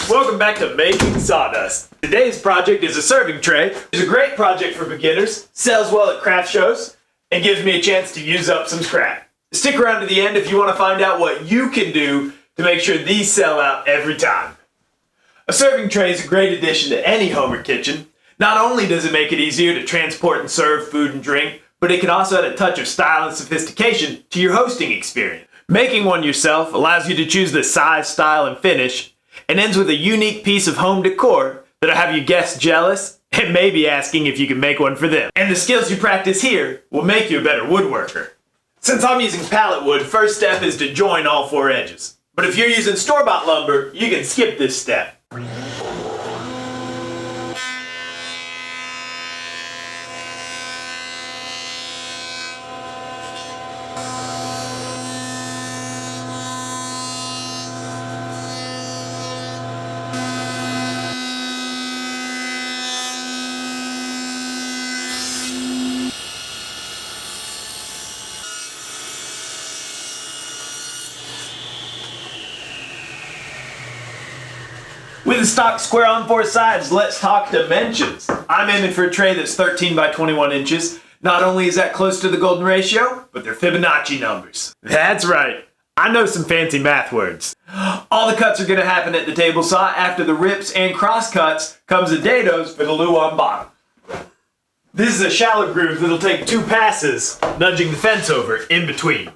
Welcome back to Making Sawdust. Today's project is a serving tray. It's a great project for beginners, sells well at craft shows, and gives me a chance to use up some scrap. Stick around to the end if you want to find out what you can do to make sure these sell out every time. A serving tray is a great addition to any home or kitchen. Not only does it make it easier to transport and serve food and drink, but it can also add a touch of style and sophistication to your hosting experience. Making one yourself allows you to choose the size, style, and finish, and ends with a unique piece of home decor that'll have your guests jealous and maybe asking if you can make one for them. And the skills you practice here will make you a better woodworker. Since I'm using pallet wood, first step is to join all four edges. But if you're using store-bought lumber, you can skip this step. With the stock square on four sides, let's talk dimensions. I'm aiming for a tray that's 13 by 21 inches. Not only is that close to the golden ratio, but they're Fibonacci numbers. That's right, I know some fancy math words. All the cuts are going to happen at the table saw. After the rips and cross cuts comes the dados for the luau bottom. This is a shallow groove that'll take 2 passes, nudging the fence over in between.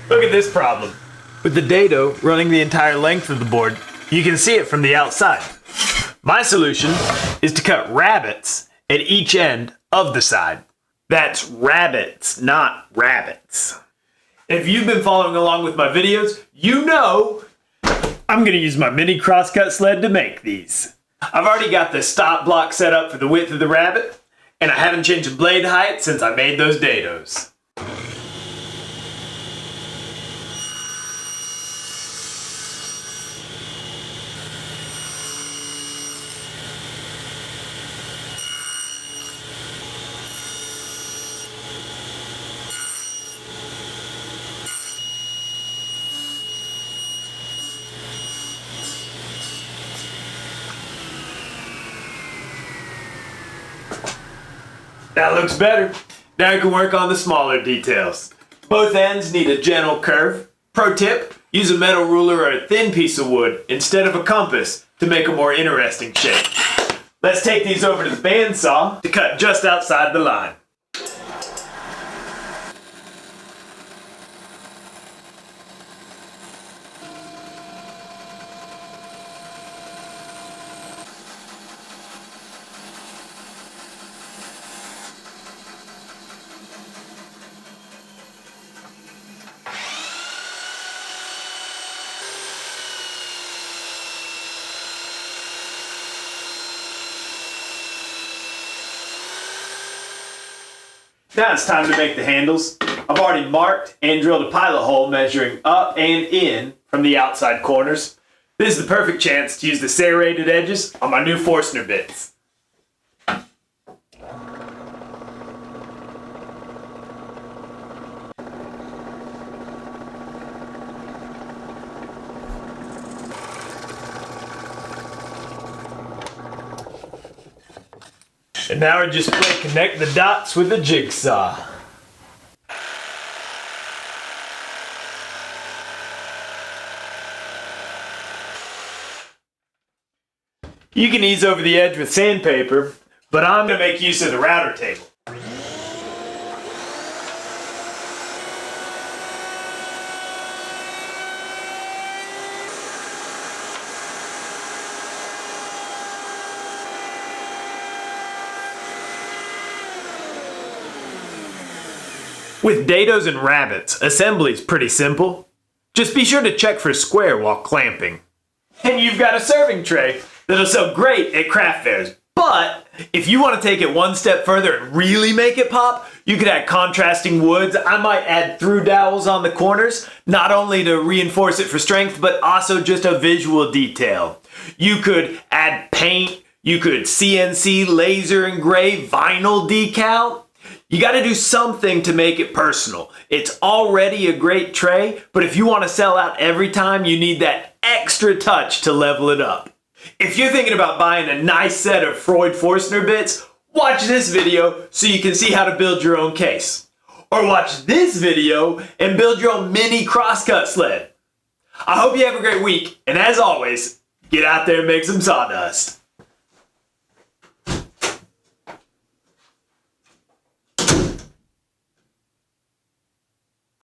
Look at this problem. With the dado running the entire length of the board, you can see it from the outside. My solution is to cut rabbets at each end of the side. That's rabbits, not rabbits. If you've been following along with my videos, you know I'm going to use my mini crosscut sled to make these. I've already got the stop block set up for the width of the rabbet, and I haven't changed the blade height since I made those dados. That looks better. Now you can work on the smaller details. Both ends need a gentle curve. Pro tip, use a metal ruler or a thin piece of wood instead of a compass to make a more interesting shape. Let's take these over to the bandsaw to cut just outside the line. Now it's time to make the handles. I've already marked and drilled a pilot hole measuring up and in from the outside corners. This is the perfect chance to use the serrated edges on my new Forstner bits. And now we're just going to connect the dots with the jigsaw. You can ease over the edge with sandpaper, but I'm going to make use of the router table. With dados and rabbets, assembly's pretty simple. Just be sure to check for square while clamping. And you've got a serving tray that'll sell great at craft fairs. But if you want to take it one step further and really make it pop, you could add contrasting woods. I might add through dowels on the corners, not only to reinforce it for strength, but also just a visual detail. You could add paint, you could CNC laser engrave vinyl decal. You got to do something to make it personal. It's already a great tray, but if you want to sell out every time, you need that extra touch to level it up. If you're thinking about buying a nice set of Freud Forstner bits, watch this video so you can see how to build your own case. Or watch this video and build your own mini crosscut sled. I hope you have a great week, and as always, get out there and make some sawdust.